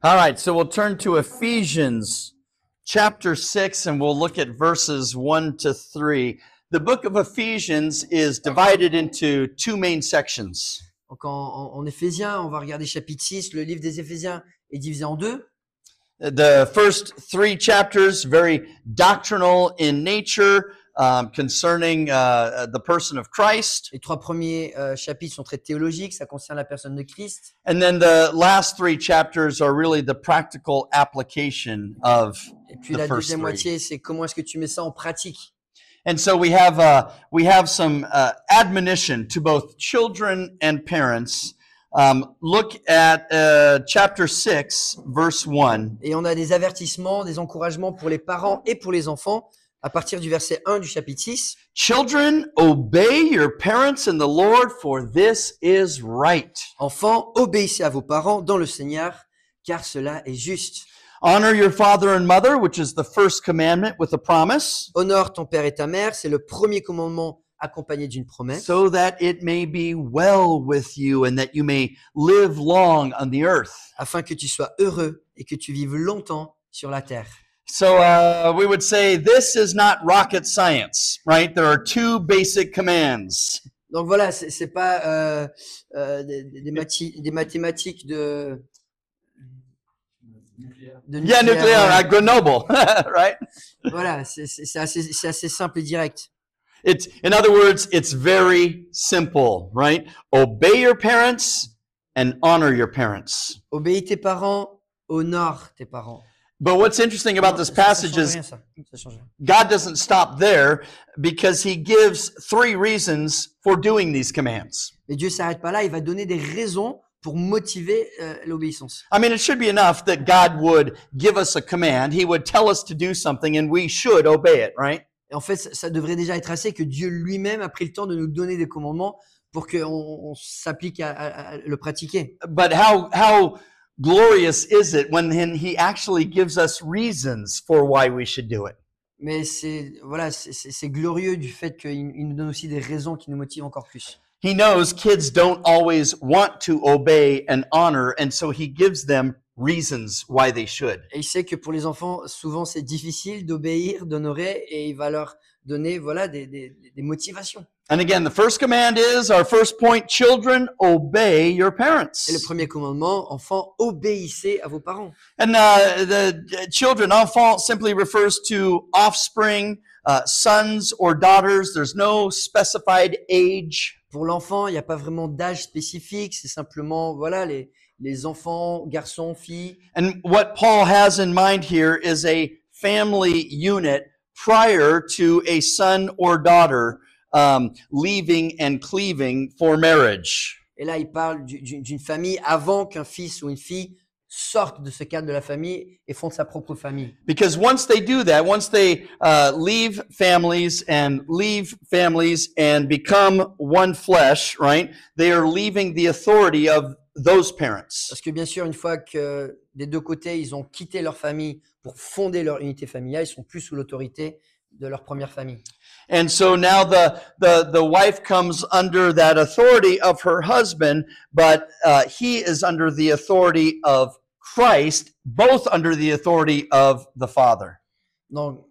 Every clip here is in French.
All right, so we'll turn to Ephesians chapter 6 and we'll look at verses 1 to 3. The book of Ephesians is divided into two main sections. Donc en Éphésiens, on va regarder chapitre 6, le livre des Éphésiens est divisé en deux. The first three chapters, very doctrinal in nature, concerning the person of Christ. Les trois premiers chapitres sont très théologiques, ça concerne la personne de Christ. And then the last three chapters are really the practical application of Et puis the la first deuxième three. moitié, c'est comment est-ce que tu mets ça en pratique. And so we have some admonition to both children and parents. Look at chapter 6, verse 1. Et on a des avertissements, des encouragements pour les parents et pour les enfants à partir du verset 1 du chapitre 6. Children, obey your parents in the Lord, for this is right. Enfants, obéissez à vos parents dans le Seigneur, car cela est juste. Honor your father and mother, which is the first commandment with a promise, Honore ton père et ta mère, c'est le premier commandement accompagné d'une promesse, so that it may be well with you and that you may live long on the earth. afin que tu sois heureux et que tu vives longtemps sur la terre. So we would say this is not rocket science, right? There are two basic commands. Donc voilà, c'est pas des mathématiques de Yeah, nuclear at Grenoble, right? Voilà, c'est assez simple et direct. It's, in other words, it's very simple, right? Obey your parents and honor your parents. Obéis tes parents, honore tes parents. But what's interesting about this passage is Ça change rien. God doesn't stop there because he gives three reasons for doing these commands. Mais Dieu s'arrête pas là, il va donner des raisons pour motiver l'obéissance. I mean, it should be enough that God would give us a command. He would tell us to do something and we should obey it, right? Et en fait, ça devrait déjà être assez que Dieu lui-même a pris le temps de nous donner des commandements pour qu'on s'applique à le pratiquer. But how glorious is it when he actually gives us reasons for why we should do it? Mais c'est glorieux du fait qu'il nous donne aussi des raisons qui nous motivent encore plus. He knows kids don't always want to obey and honor, and so he gives them reasons why they should. Et il sait que pour les enfants, souvent c'est difficile d'obéir, d'honorer, et il va leur donner des motivations. And again, the first command is, our first point, children, obey your parents. Et le premier commandement, enfants, obéissez à vos parents. And the children, enfant, simply refers to offspring, sons or daughters. There's no specified age. Pour l'enfant, il n'y a pas vraiment d'âge spécifique, c'est simplement les enfants, garçons, filles. And what Paul has in mind here is a family unit prior to a son or daughter leaving and cleaving for marriage. Et là, il parle d'une famille avant qu'un fils ou une fille sorte de ce cadre de la famille et fonde sa propre famille. Because once they do that, once they leave families and become one flesh, right? They are leaving the authority of those parents. Parce que bien sûr, une fois que des deux côtés, ils ont quitté leur famille pour fonder leur unité familiale, ils sont plus sous l'autorité de leur première famille. And so now the wife comes under that authority of her husband, but he is under the authority of Christ, both under the authority of the Father. Donc,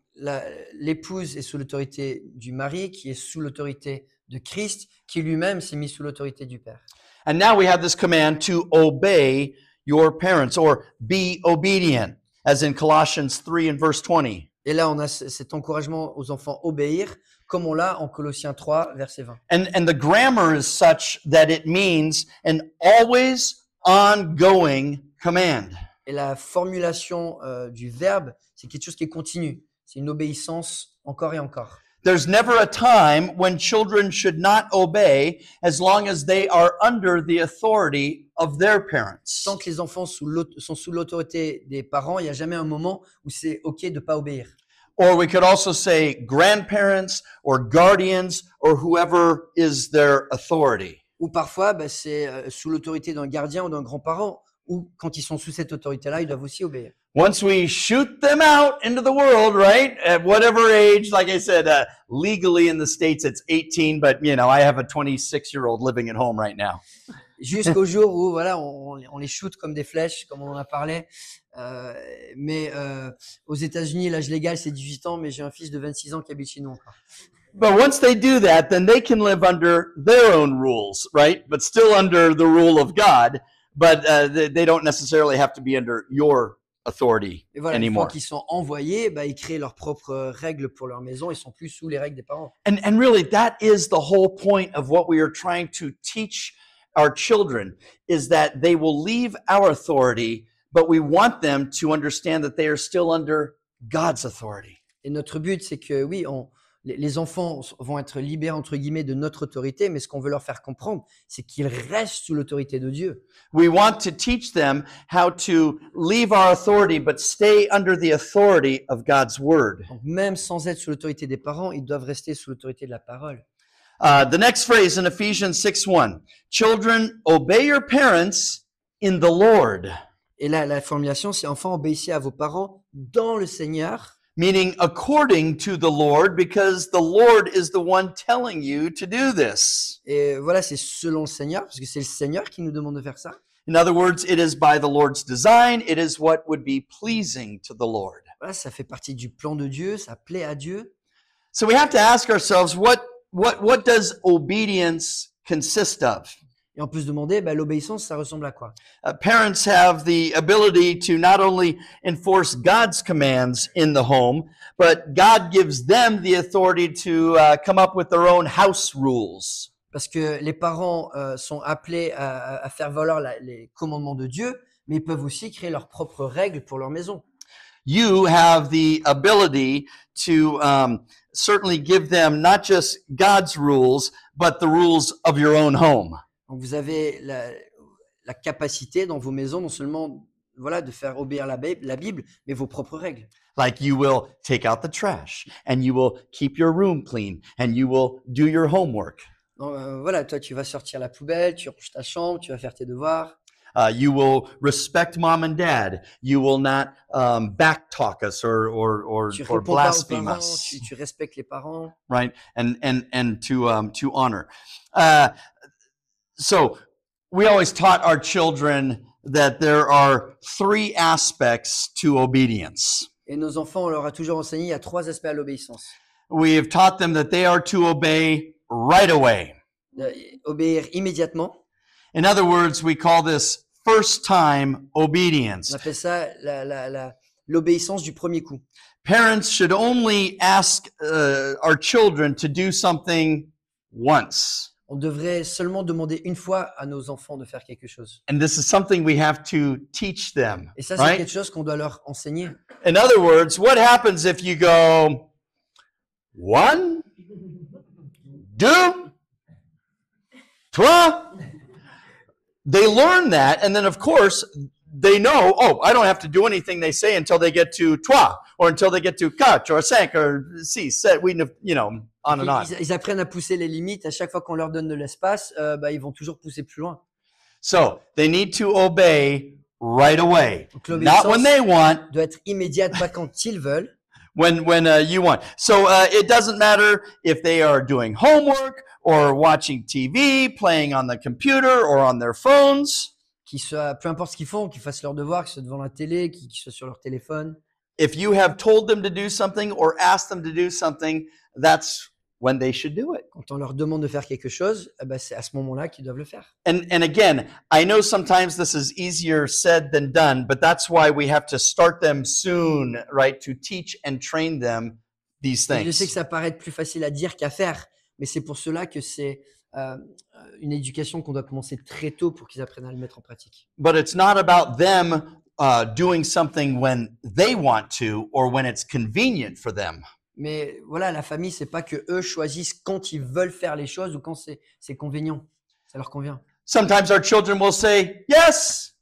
l'épouse est sous l'autorité du mari, qui est sous l'autorité de Christ, qui lui-même s'est mis sous l'autorité du Père. And now we have this command to obey your parents, or be obedient, as in Colossians 3 and verse 20. Et là, on a cet encouragement aux enfants obéir, comme on l'a en Colossiens 3, verset 20. And the grammar is such that it means an always ongoing command. Et la formulation du verbe, c'est quelque chose qui est continu. C'est une obéissance encore et encore. There's never a time when children should not obey as long as they are under the authority of their parents. Tant que les enfants sont sous l'autorité des parents, il n'y a jamais un moment où c'est OK de ne pas obéir. Or we could also say grandparents or guardians or whoever is their authority. Ou parfois, c'est sous l'autorité d'un gardien ou d'un grand-parent, ou quand ils sont sous cette autorité-là, ils doivent aussi obéir. Once we shoot them out into the world, right, at whatever age, like I said, legally in the States it's 18, but, I have a 26-year-old living at home right now. jusqu'au jour où voilà, on les shoot comme des flèches, comme on en a parlé. Mais aux États-Unis, l'âge légal, c'est 18 ans, mais j'ai un fils de 26 ans qui habite chez nous encore. But once they do that, then they can live under their own rules, right? But still under the rule of God. But they don't necessarily have to be under your authority Et voilà, une fois anymore. qu'ils sont envoyés, bah, ils créent leurs propres règles pour leur maison. Ils sont plus sous les règles des parents. And really, that is the whole point of what we are trying to teach our children, is that they will leave our authority, but we want them to understand that they are still under God's authority. Et notre but, c'est que oui, les enfants vont être libérés, entre guillemets, de notre autorité, mais ce qu'on veut leur faire comprendre, c'est qu'ils restent sous l'autorité de Dieu. We want to teach them how to leave our authority, but stay under the authority of God's word. Donc, même sans être sous l'autorité des parents, ils doivent rester sous l'autorité de la parole. The next phrase in Ephesians 6:1, children, obey your parents in the Lord, Et là, la formulation, c'est enfants, obéissez à vos parents dans le Seigneur. meaning according to the Lord, because the Lord is the one telling you to do this. Et voilà, c'est selon le Seigneur, parce que c'est le Seigneur qui nous demande de faire ça. In other words, it is by the Lord's design. It is what would be pleasing to the Lord. Voilà, ça fait partie du plan de Dieu, ça plaît à Dieu. So we have to ask ourselves, what does obedience consist of? Et on peut se demander, bah, l'obéissance, ça ressemble à quoi? Parents have the ability to not only enforce God's commands in the home, but God gives them the authority to come up with their own house rules. Parce que les parents sont appelés à faire valoir les commandements de Dieu, mais ils peuvent aussi créer leurs propres règles pour leur maison. You have the ability to certainly give them not just God's rules, but the rules of your own home. Donc vous avez la capacité dans vos maisons, non seulement voilà, de faire obéir la Bible, mais vos propres règles. Like you will take out the trash, and you will keep your room clean, and you will do your homework. Donc, voilà, toi tu vas sortir la poubelle, tu ranges ta chambre, tu vas faire tes devoirs. You will respect mom and dad. You will not backtalk us or Tu réponds pas aux blaspheme parents, us, tu respectes les parents. right? And to honor. So we always taught our children that there are three aspects to obedience. Et nos enfants, on leur a toujours enseigné, il y a 3 aspects à l'obéissance. We have taught them that they are to obey right away. Obéir immédiatement. In other words, we call this first time On obedience. appelle ça l'obéissance du premier coup. Parents should only ask our children to do something once. On devrait seulement demander une fois à nos enfants de faire quelque chose. And this is something we have to teach them, Et ça, c'est right? quelque chose qu'on doit leur enseigner. In other words, what happens if you go 1, 2, 3? They learn that, and then of course they know, oh, I don't have to do anything they say until they get to 3, or until they get to 4, or 5, or 6, 7, on and on. Ils apprennent à pousser les limites. À chaque fois qu'on leur donne de l'espace, ils vont toujours pousser plus loin. So they need to obey right away, Donc not when they want, doit être immédiate, pas quand ils veulent. when you want. So it doesn't matter if they are doing homework or watching TV, playing on the computer or on their phones. Peu importe ce qu'ils font, qu'ils fassent leurs devoirs, qu'ils soient devant la télé, qu'ils soient sur leur téléphone. If you have told them to do something or asked them to do something, that's when they should do it. Quand on leur demande de faire quelque chose, c'est à ce moment-là qu'ils doivent le faire. And again, I know sometimes this is easier said than done, but that's why we have to start them soon, right, to teach and train them these Et je sais things. que ça paraît être plus facile à dire qu'à faire, mais c'est pour cela que c'est une éducation qu'on doit commencer très tôt pour qu'ils apprennent à le mettre en pratique. But it's not about them doing something when they want to or when it's convenient for them. Mais voilà, la famille, c'est pas que eux choisissent quand ils veulent faire les choses ou quand c'est convenient. Ça leur convient. Sometimes our children will say yes,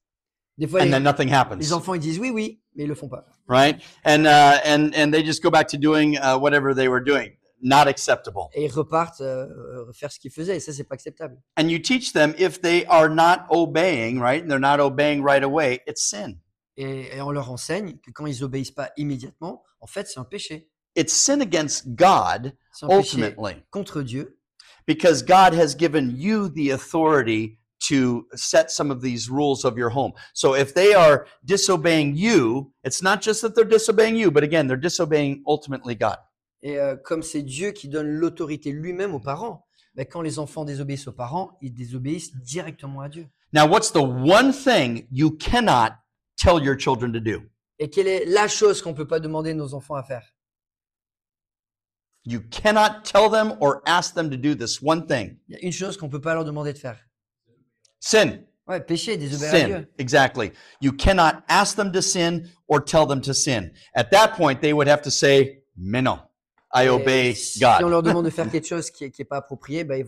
Des fois, and les, then nothing les happens, enfants ils disent oui, oui, mais ils le font pas. right? And they just go back to doing whatever they were doing. Not acceptable. Et ils repartent faire ce qu'ils faisaient, et ça, c'est pas acceptable. And you teach them if they are not obeying, right? And they're not obeying right away, it's sin. Et on leur enseigne que quand ils obéissent pas immédiatement, en fait, c'est un péché. It's sin against God C'est un péché ultimately, contre Dieu, because God has given you the authority to set some of these rules of your home. So if they are disobeying you, it's not just that they're disobeying you, but again, they're disobeying ultimately God. Et comme c'est Dieu qui donne l'autorité lui-même aux parents, ben, quand les enfants désobéissent aux parents, ils désobéissent directement à Dieu. Now, what's the one thing you cannot tell your children to do? Et quelle est la chose qu'on ne peut pas demander nos enfants à faire? You cannot tell them or ask them to do this one thing. Il y a une chose qu'on ne peut pas leur demander de faire. Sin. Ouais, pécher, désobéir à Sin. Dieu. Exactly. You cannot ask them to sin or tell them to sin. At that point, they would have to say, mais non, I obey Et si on God. leur demande de faire quelque chose qui est pas approprié, ben,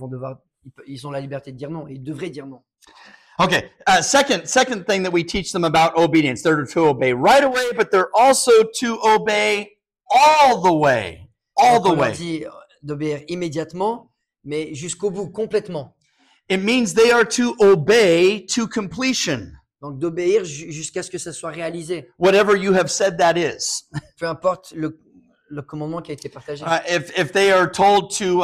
ils ont la liberté de dire non. Ils devraient dire non. Okay. Second thing that we teach them about obedience. They're to obey right away, but they're also to obey all the way. All Donc, the on leur way. dit d'obéir immédiatement, mais jusqu'au bout, complètement. It means they are to obey to completion. Donc d'obéir jusqu'à ce que ça soit réalisé. Whatever you have said that is. Peu importe le commandement qui a été partagé. If they are told to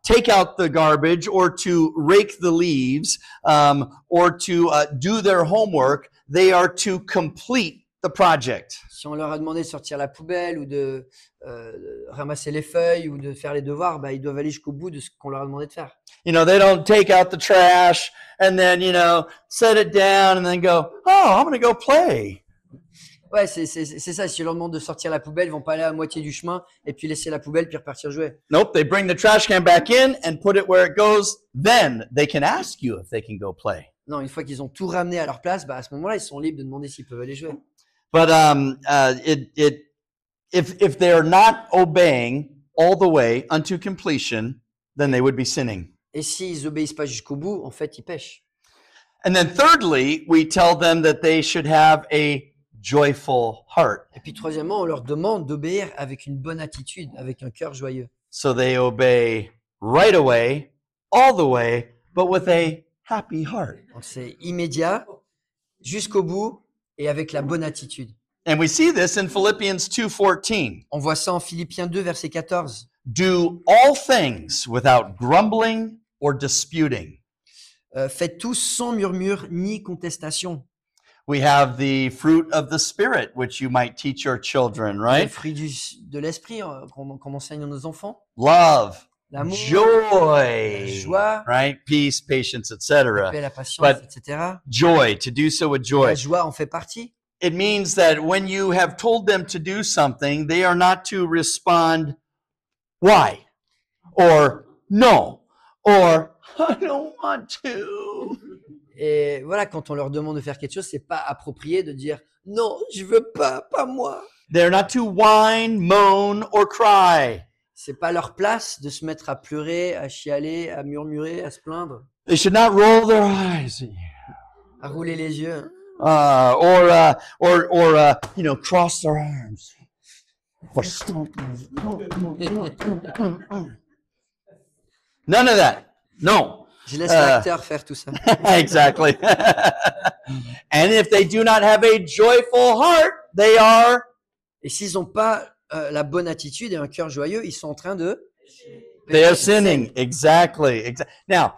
take out the garbage or to rake the leaves or to do their homework, they are to complete the project. Si on leur a demandé de sortir la poubelle ou de ramasser les feuilles ou de faire les devoirs, bah, ils doivent aller jusqu'au bout de ce qu'on leur a demandé de faire. You know, they don't take out the trash and then, you know, set it down and then go, oh, I'm going to go play. Ouais, c'est ça. Si on leur demande de sortir la poubelle, ils vont pas aller à moitié du chemin et puis laisser la poubelle puis repartir jouer. Nope, they bring the trash can back in and put it where it goes. Then they can ask you if they can go play. Non, une fois qu'ils ont tout ramené à leur place, bah, à ce moment-là, ils sont libres de demander s'ils peuvent aller jouer. But if they are not obeying all the way unto completion, then they would be sinning. Et s'ils obéissent pas jusqu'au bout, en fait, ils pêchent. And then thirdly, we tell them that they should have a joyful heart. Et puis troisièmement, on leur demande d'obéir avec une bonne attitude, avec un cœur joyeux. So they obey right away, all the way, but with a happy heart. Donc c'est immédiat, jusqu'au bout et avec la bonne attitude. And we see this in Philippians 2:14. On voit ça en Philippiens 2, verset 14. Do all things without grumbling or disputing. Faites tout sans murmure ni contestation. We have the fruit of the Spirit, which you might teach your children, Les right? fruits de l'esprit qu'on enseigne à nos enfants. Love, L'amour, joy, la joie, right? Peace, patience, la etc. paix, la patience, But- etc. Joy, to do so with La joy. joie en fait partie. It means that when you have told them to do something, they are not to respond, why? Or no? Or I don't want to. Et voilà, quand on leur demande de faire quelque chose, c'est pas approprié de dire non, je veux pas moi. They're not to whine, moan, or cry. C'est pas leur place de se mettre à pleurer, à chialer, à murmurer, à se plaindre, They should not roll their eyes at you. à rouler les yeux. You know, cross their arms. None of that. No. Je laisse l'acteur faire tout ça. Exactly. And if they do not have a joyful heart, they are Et s'ils n'ont pas la bonne attitude et un cœur joyeux, ils sont en train de they are sinning. Exactly. Now,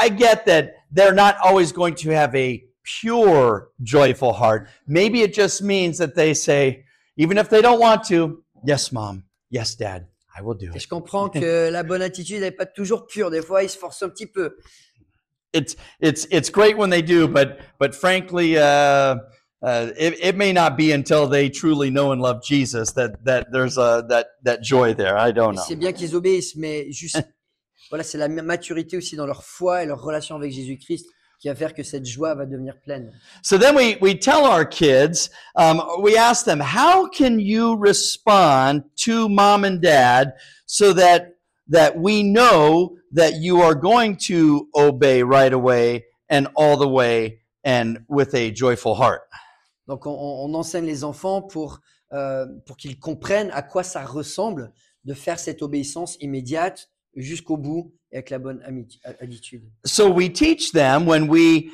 I get that they're not always going to have a pure, joyful heart. Maybe it just means that they say, even if they don't want to, yes, mom, yes, dad, I will do Et it. je comprends que la bonne attitude n'est pas toujours pure. Des fois, ils se forcent un petit peu. It's great when they do, but frankly, it may not be until they truly know and love Jesus that there's that joy there. I don't know. C'est bien qu'ils obéissent, mais juste, voilà, c'est la maturité aussi dans leur foi et leur relation avec Jésus-Christ qui va faire que cette joie va devenir pleine. So then we tell our kids, we ask them, how can you respond to mom and dad so that we know that you are going to obey right away and all the way and with a joyful heart? Donc, on enseigne les enfants pour qu'ils comprennent à quoi ça ressemble de faire cette obéissance immédiate jusqu'au bout et avec la bonne attitude. So we teach them when we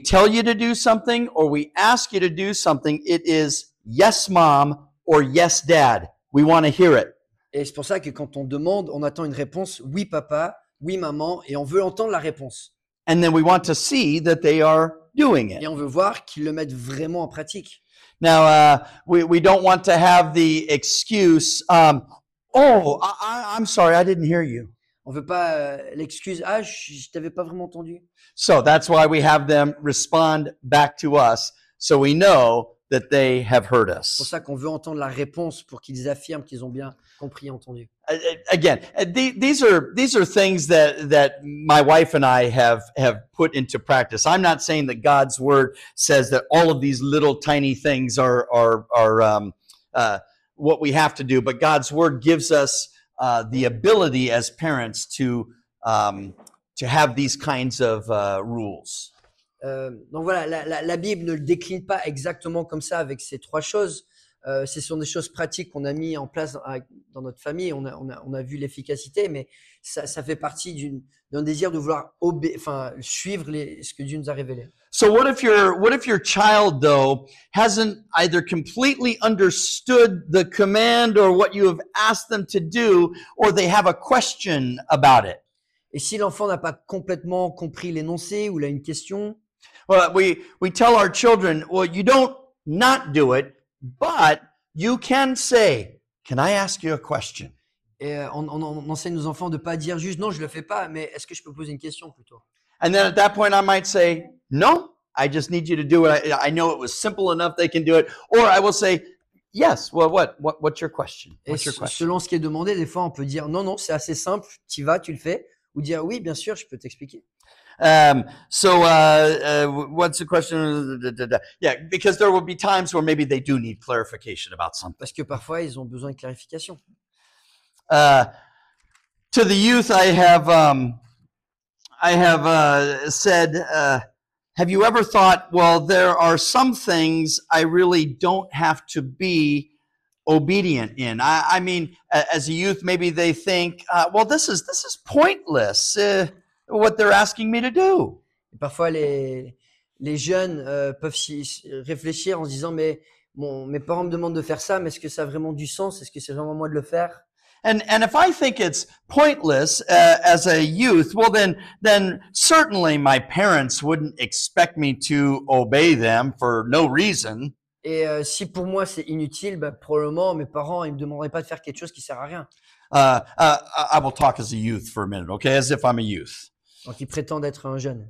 tell you to do something or we ask you to do something, it is yes, mom, or yes, dad. We want to hear it. Et c'est pour ça que quand on demande, on attend une réponse oui papa, oui maman, et on veut entendre la réponse. and then we want to see that they are doing it. Et on veut voir qu'ils le mettent vraiment en pratique. Now, we don't want to have the excuse, oh, I'm sorry, I didn't hear you. On veut pas l'excuse, ah, je t'avais pas vraiment entendu. So that's why we have them respond back to us so we know that they have heard C'est pour us. ça qu'on veut entendre la réponse pour qu'ils affirment qu'ils ont bien compris et entendu. Again, these are things that my wife and I have put into practice. I'm not saying that God's word says that all of these little tiny things are what we have to do, but God's word gives us the ability as parents to have these kinds of rules. Donc voilà, la Bible ne le décline pas exactement comme ça avec ces trois choses. Ce sont des choses pratiques qu'on a mis en place dans notre famille. On a vu l'efficacité, mais ça fait partie d'un désir de vouloir suivre ce que Dieu nous a révélé. So what if your child though hasn't either completely understood the command or what you have asked them to do, or they have a question about it? Et si l'enfant n'a pas complètement compris l'énoncé ou il a une question, Well, we tell our children, well, you don't not do it, but you can say, can I ask you a question? et on enseigne nos enfants de pas dire juste non, je le fais pas, mais est-ce que je peux poser une question plutôt? And then at that point, I might say, no, I just need you to do it. I know it was simple enough they can do it. Or I will say, yes, well, what's your question? Et What's your question? selon ce qui est demandé, des fois on peut dire non, c'est assez simple, tu y vas, tu le fais, ou dire oui, bien sûr, je peux t'expliquer. What's the question? Yeah, because there will be times where maybe they do need clarification about something. Parce que parfois ils ont besoin de clarification. To the youth, I have said, have you ever thought, well, there are some things I really don't have to be obedient in? I mean, as a youth, maybe they think, well, this is pointless. What they're asking me to do. Et parfois les jeunes peuvent réfléchir en se disant mais mes parents me demandent de faire ça, mais est-ce que ça a vraiment du sens? Est-ce que c'est vraiment moi de le faire? And if I think it's pointless as a youth, well then certainly my parents wouldn't expect me to obey them for no reason. Et si pour moi c'est inutile, probablement mes parents ils me demanderaient pas de faire quelque chose qui sert à rien. I will talk as a youth for a minute, okay, as if I'm a youth. Donc ils prétendent être un jeune.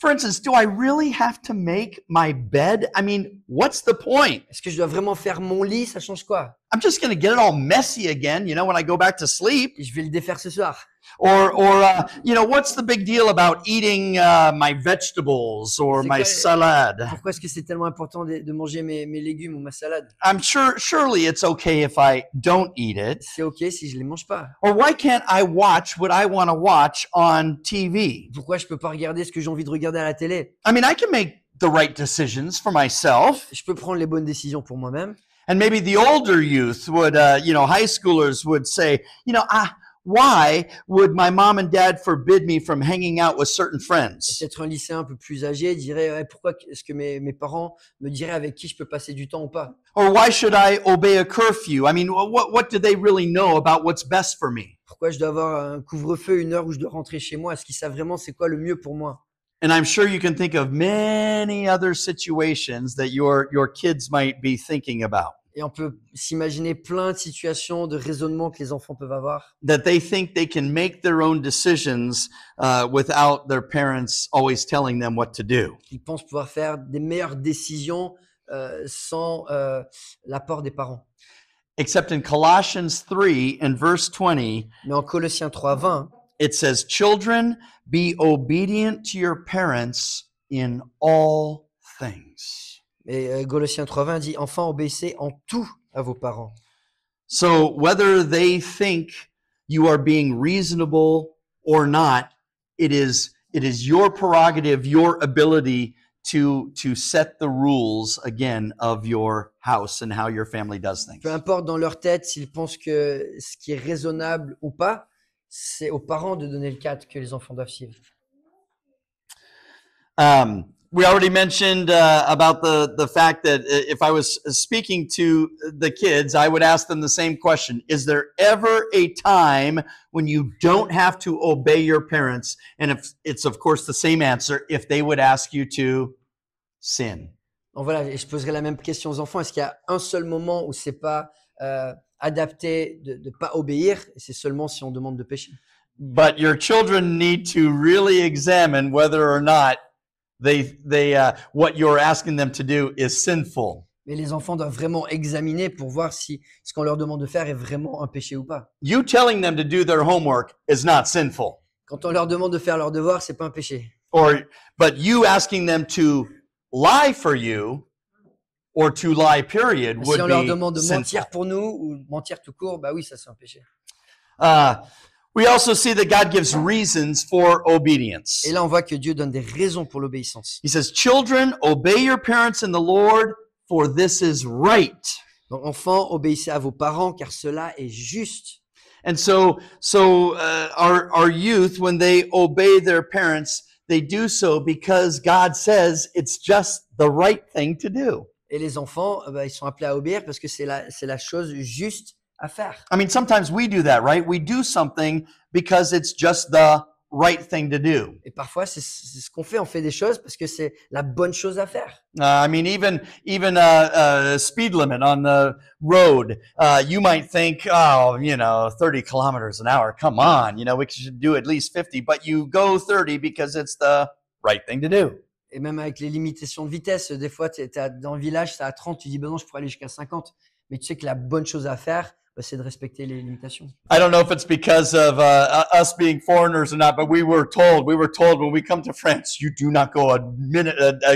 For instance, do I really have to make my bed? I mean, what's the point? Est-ce que je dois vraiment faire mon lit? Ça change quoi? I'm just going to get it all messy again, when I go back to sleep. Je vais le défaire ce soir. Or what's the big deal about eating my vegetables or my salad? Pourquoi est-ce que c'est tellement important de manger mes légumes ou ma salade? I'm surely it's okay if I don't eat it. C'est ok si je les mange pas. Or why can't I watch what I want to watch on TV? Pourquoi je peux pas regarder ce que j'ai envie de regarder à la télé? I mean, I can make the right decisions for myself. Je peux prendre les bonnes décisions pour moi-même. And maybe the older youth would, high schoolers would say, why would my mom and dad forbid me from hanging out with certain friends? Peut-être un lycéen un peu plus âgé dirait pourquoi est-ce que mes parents me diraient avec qui je peux passer du temps ou pas? Or why should I obey a curfew? I mean, what do they really know about what's best for me? Pourquoi je dois avoir un couvre-feu, une heure où je dois rentrer chez moi? Est-ce qu'ils savent vraiment c'est quoi le mieux pour moi? And I'm sure you can think of many other situations that your kids might be thinking about. Et on peut s'imaginer plein de situations, de raisonnements que les enfants peuvent avoir. That they think they can make their own decisions without their parents always telling them what to do. Ils pensent pouvoir faire des meilleures décisions sans l'apport des parents. Except in Colossians 3 and verse 20, Mais en Colossiens 3:20, it says, children, be obedient to your parents in all things. et Colossiens 3:20 dit enfants obéissez en tout à vos parents. So whether they think you are being reasonable or not, it is your prerogative, your ability to set the rules again of your house and how your family does things. Peu importe dans leur tête s'ils pensent que ce qui est raisonnable ou pas, c'est aux parents de donner le cadre que les enfants doivent suivre. We already mentioned about the fact that if I was speaking to the kids, I would ask them the same question. Is there ever a time when you don't have to obey your parents? And if it's, of course, the same answer, if they would ask you to sin. Donc voilà, et je poserai la même question aux enfants. Est-ce qu'il y a un seul moment où c'est pas adapté de ne pas obéir? Et c'est seulement si on demande de pécher. But your children need to really examine whether or not what you're asking them to do is sinful. Mais les enfants doivent vraiment examiner pour voir si ce qu'on leur demande de faire est vraiment un péché ou pas. You telling them to do their homework is not sinful. Quand on leur demande de faire leur devoir, c'est pas un péché. But you asking them to lie for you or to lie period Mais would si on leur be demande de sinful. mentir pour nous ou mentir tout court, bah oui, ça c'est un péché. We also see that God gives reasons for obedience. Et là, on voit que Dieu donne des raisons pour l'obéissance. He says, "Children, obey your parents in the Lord, for this is right." Donc, enfants, obéissez à vos parents, car cela est juste. And so our youth, when they obey their parents, they do so because God says it's just the right thing to do. Et les enfants, ils sont appelés à obéir parce que c'est la chose juste à faire. I mean, sometimes we do that, right? We do something because it's just the right thing to do. Et parfois, c'est ce qu'on fait. On fait des choses parce que c'est la bonne chose à faire. I mean, even speed limit on the road. You might think, 30 kilometers an hour. Come on, we should do at least 50. But you go 30 because it's the right thing to do. Et même avec les limitations de vitesse, des fois, tu es dans le village, c'est à 30, tu dis, ben non, je pourrais aller jusqu'à 50. Mais tu sais que la bonne chose à faire, c'est de respecter les limitations. I don't know if it's because of us being foreigners or not, but we were told when we come to France, you do not go a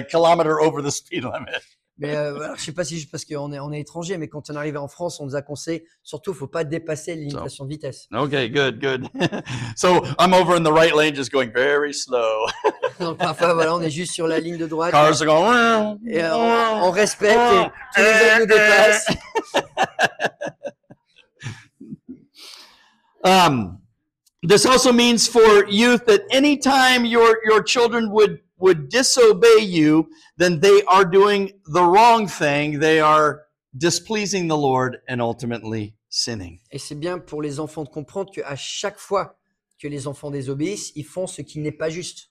kilometer over the speed limit. Mais alors, je sais pas si juste parce qu'on est étranger, mais quand on arrive en France, on nous a conseillé, surtout, faut pas dépasser les limitations de vitesse. Okay, good. So I'm over in the right lane, just going very slow. Donc parfois, voilà, on est juste sur la ligne de droite. Cars are going. Et on respecte et tous les autres nous dépassent. This also means for youth that anytime your children would disobey you, then they are doing the wrong thing. They are displeasing the Lord and ultimately sinning. Et c'est bien pour les enfants de comprendre qu'à chaque fois que les enfants désobéissent, ils font ce qui n'est pas juste.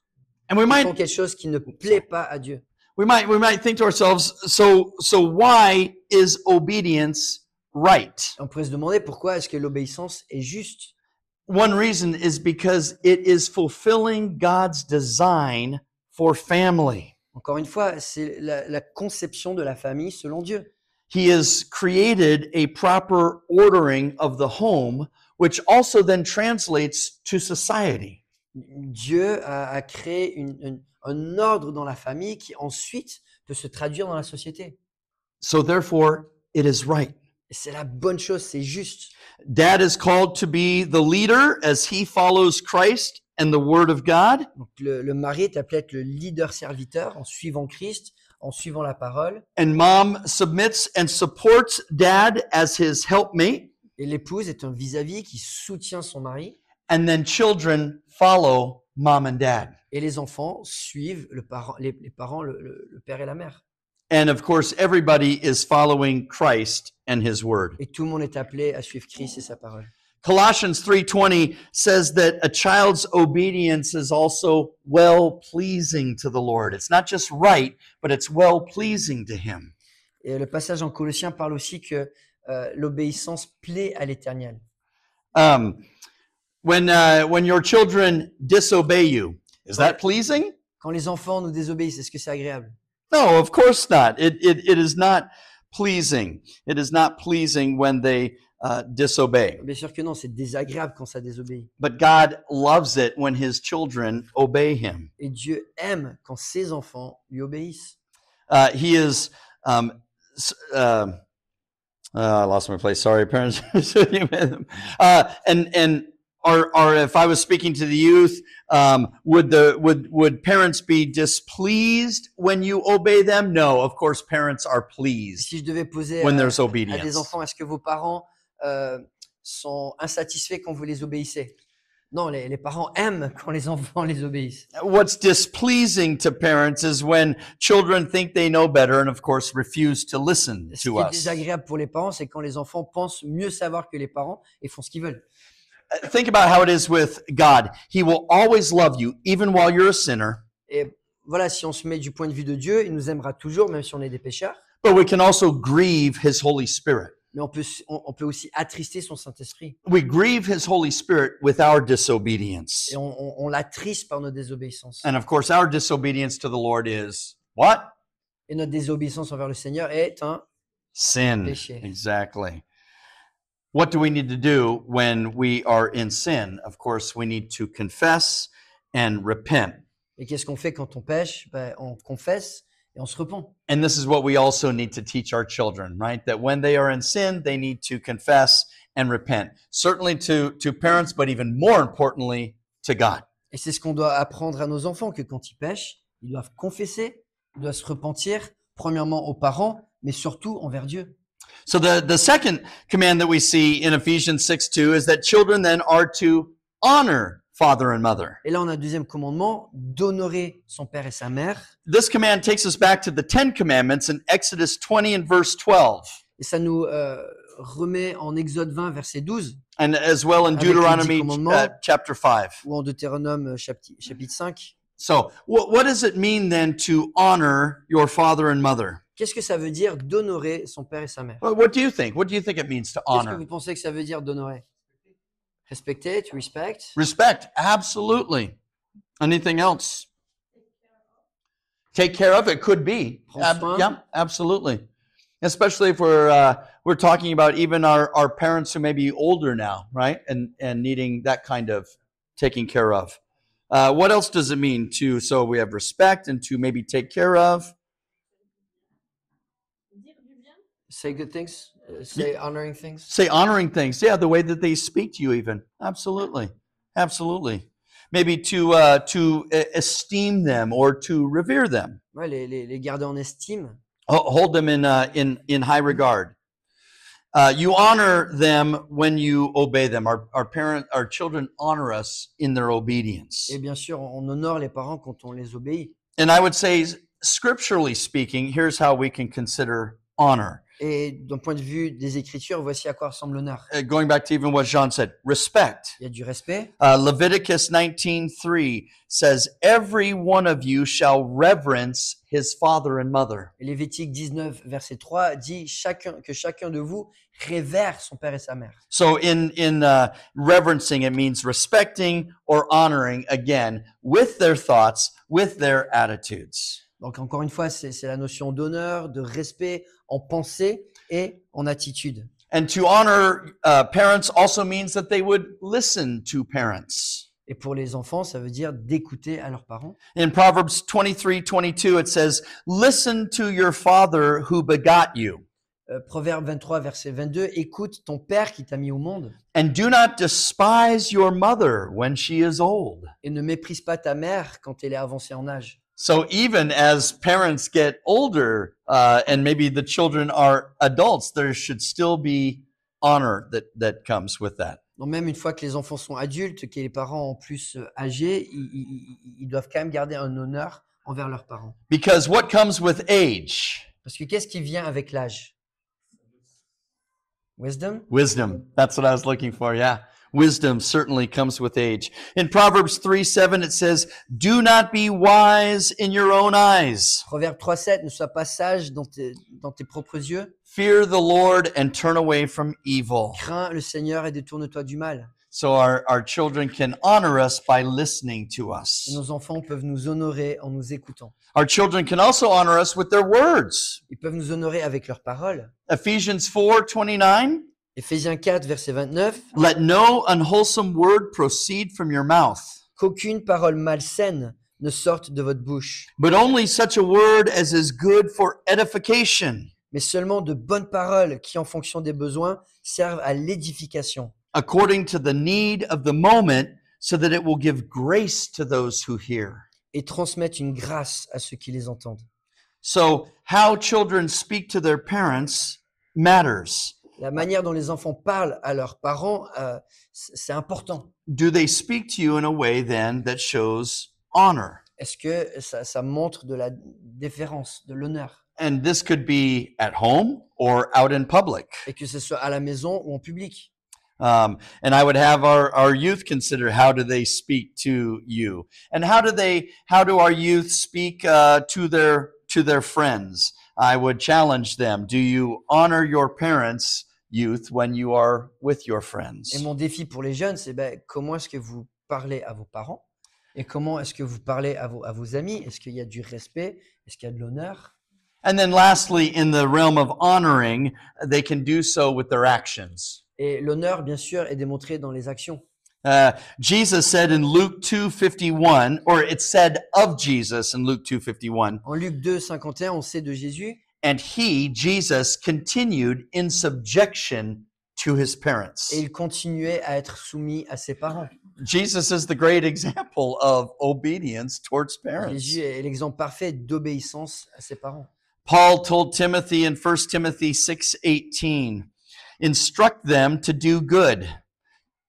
And we Ils font might quelque chose qui ne plaît pas à Dieu. we might think to ourselves, so why is obedience right? On pourrait se demander pourquoi est-ce que l'obéissance est juste. One reason is because it is fulfilling God's design for family. Encore une fois, c'est la conception de la famille selon Dieu. He has created a proper ordering of the home, which also then translates to society. Dieu a créé un ordre dans la famille qui ensuite peut se traduire dans la société. So therefore, it is right. Et c'est la bonne chose, c'est juste. Dad is called to be the leader as he follows Christ and the Word of God. Donc le mari est appelé à être le leader serviteur en suivant Christ, en suivant la parole. And mom submits and supports dad as his helpmate. Et l'épouse est un vis-à-vis qui soutient son mari. And then children follow mom and dad. Et les enfants suivent les parents, le père et la mère. And of course, everybody is following Christ and his word. Et tout le monde est appelé à suivre Christ et sa parole. Colossians 3:20 says that a child's obedience is also well-pleasing to the Lord. It's not just right, but it's well-pleasing to him. Et le passage en Colossiens parle aussi que l'obéissance plaît à l'Éternel. When your children disobey you, is that pleasing? Quand les enfants nous désobéissent, est-ce que c'est agréable? No, of course not. It is not pleasing. It is not pleasing when they disobey. Bien sûr que non, c'est désagréable quand ça désobéit. But God loves it when his children obey him. Et Dieu aime quand ses enfants lui obéissent. He is I lost my place. Sorry, parents. Or if I was speaking to the youth, would parents be displeased when you obey them? No, of course, parents are pleased Si je devais poser when there's à des obedience. enfants, est-ce que vos parents sont insatisfaits quand vous les obéissez? Non, les parents aiment quand les enfants les obéissent. What's displeasing to parents is when children think they know better and, of course, refuse to listen Ce to qui est us. désagréable pour les parents, c'est quand les enfants pensent mieux savoir que les parents et font ce qu'ils veulent. Think about how it is with God. He will always love you, even while you're a sinner. Et voilà, si on se met du point de vue de Dieu, il nous aimera toujours, même si on est des pécheurs. But we can also grieve his Holy Spirit. Mais on peut aussi attrister son Saint-Esprit. We grieve his Holy Spirit with our disobedience. Et on l'attriste par notre désobéissance. And of course, our disobedience to the Lord is what? Et notre désobéissance envers le Seigneur est un Sin. péché. Exactly. What do we need to do when we are in sin? Of course, we need to confess and repent. Et qu'est-ce qu'on fait quand on pêche? Ben, on confesse et on se repent. And this is what we also need to teach our children, right? That when they are in sin, they need to confess and repent. Certainly to parents, but even more importantly, to God. Et c'est ce qu'on doit apprendre à nos enfants, que quand ils pêchent, ils doivent confesser, ils doivent se repentir, premièrement aux parents, mais surtout envers Dieu. So the second command that we see in Ephesians 6:2 is that children then are to honor father and mother. Et là, on a un deuxième commandement, d'honorer son père et sa mère. This command takes us back to the 10 commandments in Exodus 20 and verse 12. Et ça nous remet en Exode 20, verset 12, And as well in Avec les Deuteronomy 10 commandements. chapter 5. ou en Deutéronome chapitre 5. So what does it mean then to honor your father and mother? Qu'est-ce que ça veut dire d'honorer son père et sa mère? What do you think? What do you think it means to Qu'est-ce que honor? vous pensez que ça veut dire d'honorer? Respecter, to respect. Respect, absolutely. Anything else? Take care of, it could be. Prends soin. Yeah, absolutely. Especially if we're talking about even our parents who may be older now, right? And needing that kind of taking care of. What else does it mean so we have respect and to maybe take care of? Say good things. Say honoring things. Say honoring things. Yeah, the way that they speak to you even. Absolutely. Absolutely. Maybe to esteem them or to revere them. Ouais, les garder en estime. Hold them in high regard. You honor them when you obey them. Our children honor us in their obedience. Et bien sûr, on honore les parents quand on les obéit. And I would say, scripturally speaking, here's how we can consider honor. Et d'un point de vue des Écritures, voici à quoi ressemble l'honneur. Going back to even what Jean said, respect. Il y a du respect. Leviticus 19:3 says, "Every one of you shall reverence his father and mother." Et Lévitique 19, verset 3 dit que chacun de vous révère son père et sa mère. So in reverencing, it means respecting or honoring, again, with their thoughts, with their attitudes. Donc encore une fois, c'est la notion d'honneur, de respect en pensée et en attitude. And to honor parents also means that they would listen to parents. Et pour les enfants, ça veut dire d'écouter à leurs parents. In Proverbs 23:22, it says, "Listen to your father who begot you, Proverbe 23, verset 22, écoute ton père qui t'a mis au monde and do not despise your mother when she is old." et ne méprise pas ta mère quand elle est avancée en âge. So even as parents get older, and maybe the children are adults, there should still be honor that comes with that. Donc même une fois que les enfants sont adultes, que les parents en plus âgés, ils doivent quand même garder un honneur envers leurs parents. Because what comes with age? Parce que qu'est-ce qui vient avec l'âge? Wisdom? Wisdom. That's what I was looking for. Yeah. Wisdom certainly comes with age. In Proverbs 3:7, it says, "Do not be wise in your own eyes. Proverbe 3,7, ne sois pas sage dans tes propres yeux. Fear the Lord and turn away from evil." Crains le Seigneur et détourne-toi du mal. So our children can honor us by listening to Et us. nos enfants peuvent nous honorer en nous écoutant. Our children can also honor us with their words. Ils peuvent nous honorer avec leurs paroles. Ephesians 4:29, Éphésiens 4, verset 29. "Let no unwholesome word proceed from your mouth, Qu'aucune parole malsaine ne sorte de votre bouche, but only such a word as is good for edification, mais seulement de bonnes paroles qui, en fonction des besoins, servent à l'édification, according to the need of the moment, so that it will give grace to those who hear." et transmettent une grâce à ceux qui les entendent. So how children speak to their parents matters. La manière dont les enfants parlent à leurs parents, c'est important. Do they speak to you in a way then that shows honor? Est-ce que ça montre de la déférence, de l'honneur? And this could be at home or out in public. Et que ce soit à la maison ou en public. And I would have our youth consider, how do they speak to you, and how do our youth speak to their friends? I would challenge them. Do you honor your parents, youth, when you are with your Et friends? mon défi pour les jeunes, c'est comment est-ce que vous parlez à vos parents? Et comment est-ce que vous parlez à vos amis? Est-ce qu'il y a du respect? Est-ce qu'il y a de l'honneur? And then lastly, in the realm of honoring, they can do so with their actions. Et l'honneur, bien sûr, est démontré dans les actions. Jesus said in Luke 2:51, or it said of Jesus in Luke 2:51, En Luc 2, 51, on sait de Jésus. and Jesus, continued in subjection to his parents. Et il continuait à être soumis à ses parents. Jesus is the great example of obedience towards parents. Jésus est l'exemple parfait d'obéissance à ses parents. Paul told Timothy in 1 Timothy 6:18, instruct them to do good,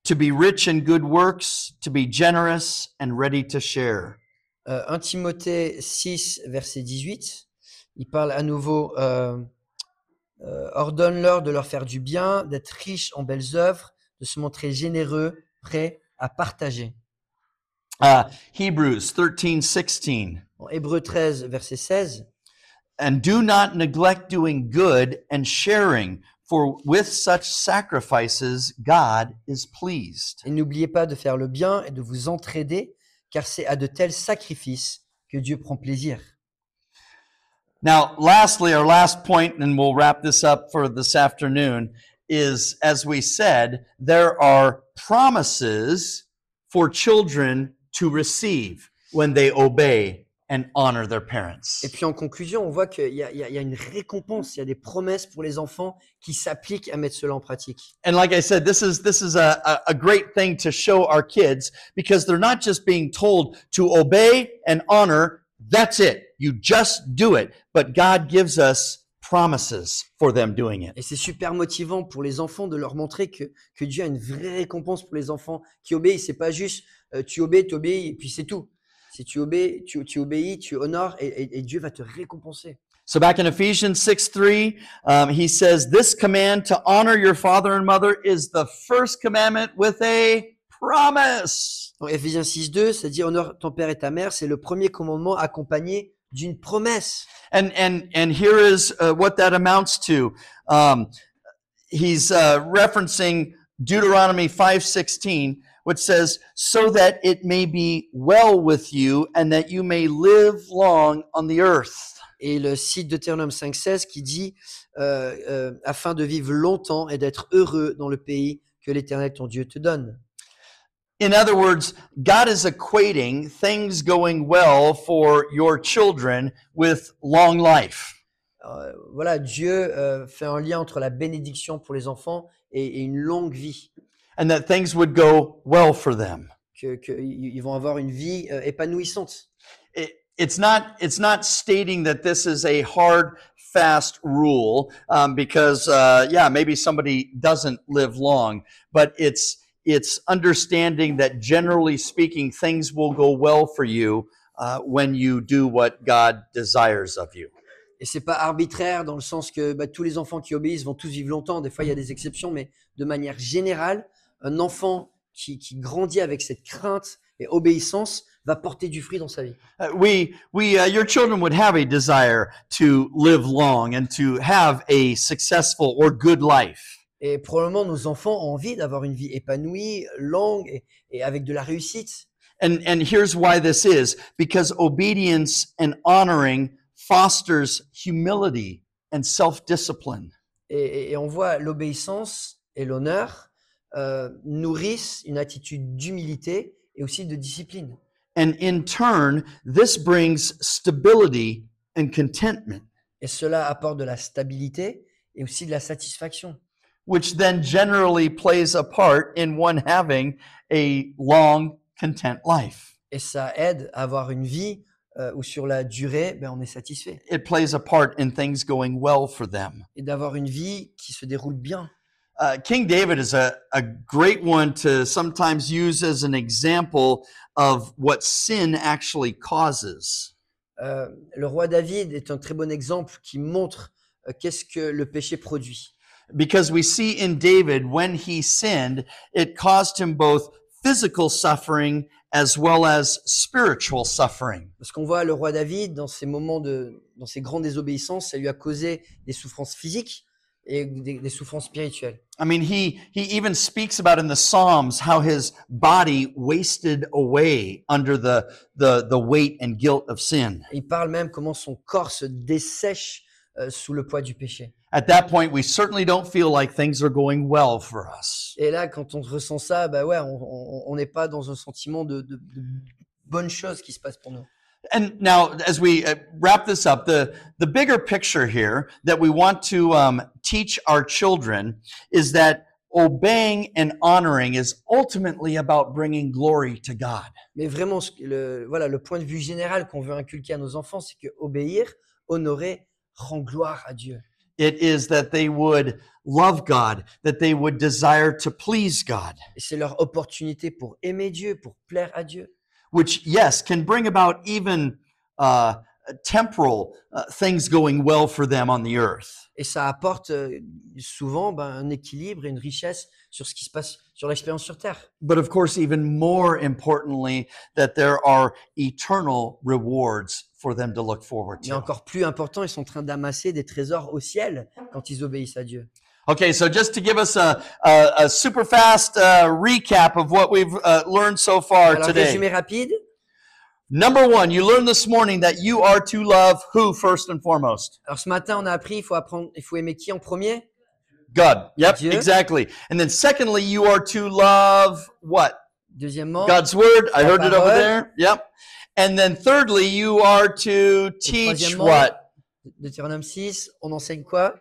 to be rich in good works, to be generous and ready to share. 1 Timothée 6, verset 18, il parle à nouveau, ordonne-leur de leur faire du bien, d'être riches en belles œuvres, de se montrer généreux, prêts à partager. Hebrews 13:16, En Hébreux 13, verset 16, and do not neglect doing good and sharing, for with such sacrifices God is pleased. et n'oubliez pas de faire le bien et de vous entraider, car c'est à de tels sacrifices que Dieu prend plaisir. Now, lastly, our last point, and we'll wrap this up for this afternoon, is, as we said, there are promises for children to receive when they obey and honor their parents. Et puis en conclusion, on voit qu'il y a une récompense, il y a des promesses pour les enfants qui s'appliquent à mettre cela en pratique. And like I said, this is a great thing to show our kids, because they're not just being told to obey and honor. That's it. You just do it. But God gives us promises for them doing it. Et c'est super motivant pour les enfants de leur montrer que Dieu a une vraie récompense pour les enfants qui obéissent. C'est pas juste tu obéis, et puis c'est tout. Si tu obéis, tu obéis, tu honores et Dieu va te récompenser. So back in Ephesians 6:3, he says, this command to honor your father and mother is the first commandment with a promise. Dans Éphésiens 6.2, ça dit honore ton père et ta mère, c'est le premier commandement accompagné d'une promesse. And here is what that amounts to. He's referencing Deuteronomy 5:16, which says, so that it may be well with you and that you may live long on the earth. Et le cite Deutéronome 5.16 qui dit afin de vivre longtemps et d'être heureux dans le pays que l'Éternel ton Dieu te donne. In other words, God is equating things going well for your children with long life. Voilà, Dieu fait un lien entre la bénédiction pour les enfants et une longue vie. And that things would go well for them. Qu'ils vont avoir une vie épanouissante. It's not stating that this is a hard, fast rule because, maybe somebody doesn't live long, but it's understanding that generally speaking, things will go well for you when you do what God desires of you. Et c'est pas arbitraire dans le sens que tous les enfants qui obéissent vont tous vivre longtemps. Des fois, il y a des exceptions, mais de manière générale, un enfant qui grandit avec cette crainte et obéissance va porter du fruit dans sa vie. Your children would have a desire to live long and to have a successful or good life. Et probablement, nos enfants ont envie d'avoir une vie épanouie, longue et avec de la réussite. And here's why this is, because obedience and honoring fosters humility and self-discipline. Et on voit l'obéissance et l'honneur nourrissent une attitude d'humilité et aussi de discipline. And in turn, this brings stability and contentment, Et cela apporte de la stabilité et aussi de la satisfaction. which then generally plays a part in one having a long, content life. Et ça aide à avoir une vie où sur la durée, on est satisfait. It plays a part in things going well for them. Et d'avoir une vie qui se déroule bien. King David is a great one to sometimes use as an example of what sin actually causes. Le roi David est un très bon exemple qui montre qu'est-ce que le péché produit. Because we see in David, when he sinned, it caused him both physical suffering as well as spiritual suffering. Parce qu'on voit le roi David, dans ces moments dans ces grandes désobéissances, ça lui a causé des souffrances physiques et des souffrances spirituelles. I mean, he even speaks about in the Psalms how his body wasted away under the weight and guilt of sin. Il parle même comment son corps se dessèche sous le poids du péché. At that point, we certainly don't feel like things are going well for us. Et là, quand on ressent ça, bah ouais, on n'est pas dans un sentiment de bonnes choses qui se passent pour nous. And now, as we wrap this up, the bigger picture here that we want to teach our children is that obeying and honoring is ultimately about bringing glory to God. Mais vraiment, voilà, le point de vue général qu'on veut inculquer à nos enfants, c'est que obéir, honorer, rend gloire à Dieu. It is that they would love God, that they would desire to please God, Et c'est leur opportunité pour aimer Dieu, pour plaire à Dieu. which, yes, can bring about even temporal things going well for them on the earth. Et ça apporte souvent un équilibre et une richesse sur ce qui se passe sur l'expérience sur Terre. But of course, even more importantly, that there are eternal rewards for them to look forward Mais to. encore plus important, ils sont en train d'amasser des trésors au ciel quand ils obéissent à Dieu. Okay, so just to give us a super fast recap of what we've learned so far Alors, today. résumé rapide. Number one, you learned this morning that you are to love who first and foremost? Alors ce matin, on a appris, il faut aimer qui en premier? God. Yep, Dieu. exactly. And then secondly, you are to love what? Deuxièmement, God's word. I heard it over parole. there. Yep. And then thirdly, you are to teach troisièmement, what? Deutéronome 6, on enseigne quoi?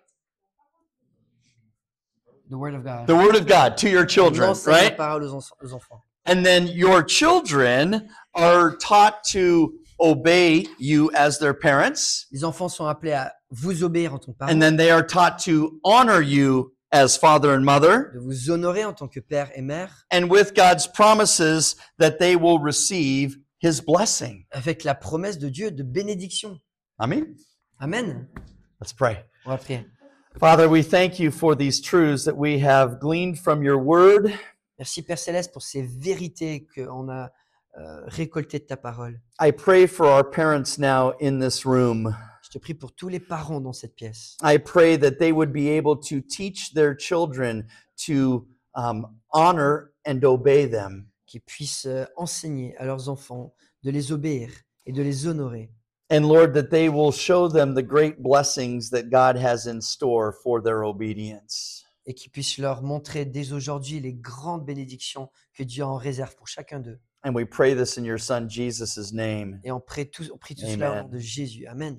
The word of God. The word of God to your On children, enseigne la right? parole aux enfants. And then your children are taught to obey you as their parents. Les enfants sont appelés à vous obéir en tant que parents, And then they are taught to honor you as father and mother. de vous honorer en tant que père et mère, And with God's promises that they will receive his blessing. avec la promesse de Dieu de bénédiction. Amen. Amen. Let's pray. On va prier. Father, we thank you for these truths that we have gleaned from your word. Merci Père Céleste pour ces vérités qu'on a récoltées de ta parole. I pray for our parents now in this room. Je te prie pour tous les parents dans cette pièce. I pray that they would be able to teach their children to honor and obey them. Qui puissent enseigner à leurs enfants de les obéir et de les honorer. And Lord, that they will show them the great blessings that God has in store for their obedience. Et qui puissent leur montrer dès aujourd'hui les grandes bénédictions que Dieu en réserve pour chacun d'eux. And we pray this in your son Jesus' name. Et on prie tout cela au nom Amen. de Jésus. Amen.